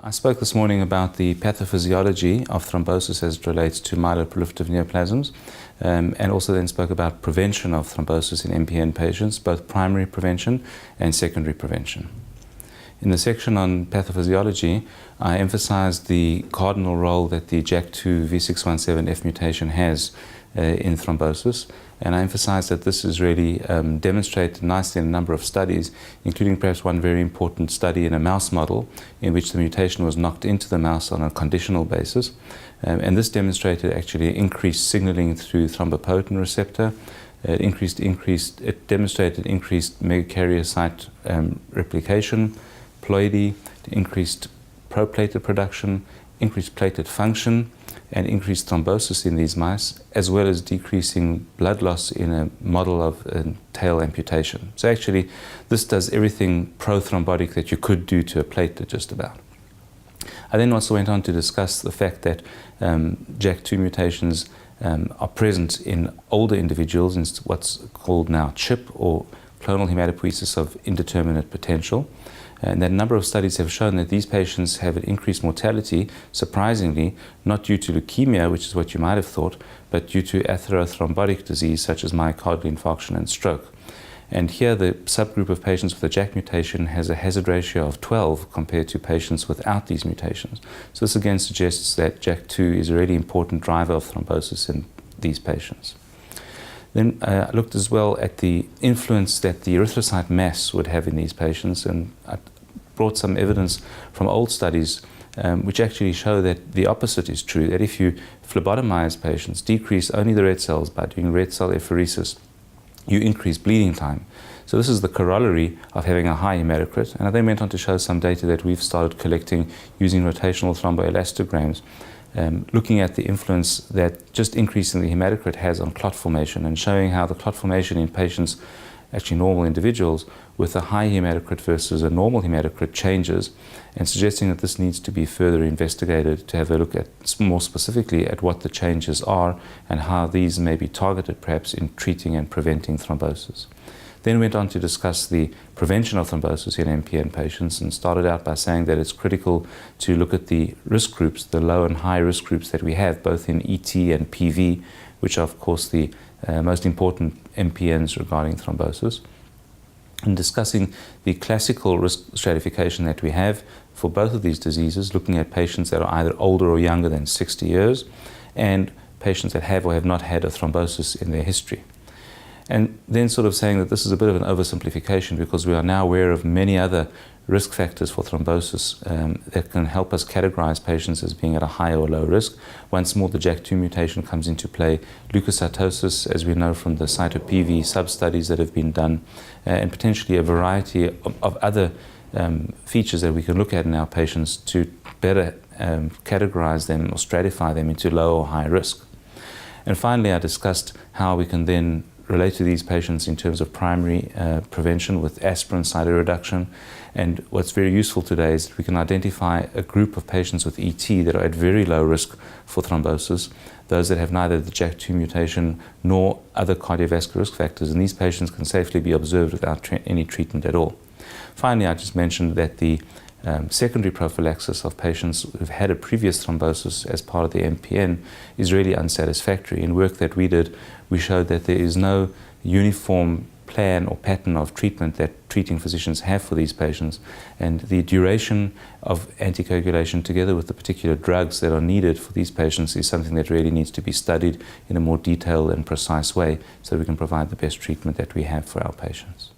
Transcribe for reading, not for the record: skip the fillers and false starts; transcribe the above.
I spoke this morning about the pathophysiology of thrombosis as it relates to myeloproliferative neoplasms, and also then spoke about prevention of thrombosis in MPN patients, both primary prevention and secondary prevention. In the section on pathophysiology, I emphasized the cardinal role that the JAK2 V617F mutation has in thrombosis, and I emphasized that this is really demonstrated nicely in a number of studies, including perhaps one very important study in a mouse model in which the mutation was knocked into the mouse on a conditional basis, and this demonstrated actually increased signaling through thrombopoietin receptor. It demonstrated increased megakaryocyte replication, ploidy, increased proplatelet production, increased platelet function, and increased thrombosis in these mice, as well as decreasing blood loss in a model of tail amputation. So actually, this does everything pro-thrombotic that you could do to a platelet just about. I then also went on to discuss the fact that JAK2 mutations are present in older individuals in what's called now CHIP, or clonal hematopoiesis of indeterminate potential. And that a number of studies have shown that these patients have an increased mortality, surprisingly, not due to leukemia, which is what you might have thought, but due to atherothrombotic disease such as myocardial infarction and stroke. And here the subgroup of patients with a JAK mutation has a hazard ratio of 12 compared to patients without these mutations. So this again suggests that JAK2 is a really important driver of thrombosis in these patients. Then I looked as well at the influence that the erythrocyte mass would have in these patients, and I brought some evidence from old studies which actually show that the opposite is true, that if you phlebotomize patients, decrease only the red cells by doing red cell apheresis, you increase bleeding time. So this is the corollary of having a high hematocrit, and I then went on to show some data that we've started collecting using rotational thromboelastograms, looking at the influence that just increasing the hematocrit has on clot formation, and showing how the clot formation in patients, actually normal individuals, with a high hematocrit versus a normal hematocrit changes, and suggesting that this needs to be further investigated to have a look at more specifically at what the changes are and how these may be targeted perhaps in treating and preventing thrombosis. Then went on to discuss the prevention of thrombosis in MPN patients, and started out by saying that it's critical to look at the risk groups, the low and high risk groups that we have, both in ET and PV, which are of course the most important MPNs regarding thrombosis. And discussing the classical risk stratification that we have for both of these diseases, looking at patients that are either older or younger than 60 years, and patients that have or have not had a thrombosis in their history. And then sort of saying that this is a bit of an oversimplification, because we are now aware of many other risk factors for thrombosis that can help us categorize patients as being at a high or low risk. Once more, the JAK2 mutation comes into play, leukocytosis, as we know from the cyto-PV sub-studies that have been done, and potentially a variety of other features that we can look at in our patients to better categorize them or stratify them into low or high risk. And finally, I discussed how we can then relate to these patients in terms of primary prevention with aspirin cytoreduction. And what's very useful today is that we can identify a group of patients with ET that are at very low risk for thrombosis, those that have neither the JAK2 mutation nor other cardiovascular risk factors, and these patients can safely be observed without any treatment at all. Finally, I just mentioned that the secondary prophylaxis of patients who've had a previous thrombosis as part of the MPN is really unsatisfactory. In work that we did, we showed that there is no uniform plan or pattern of treatment that treating physicians have for these patients, and the duration of anticoagulation together with the particular drugs that are needed for these patients is something that really needs to be studied in a more detailed and precise way so we can provide the best treatment that we have for our patients.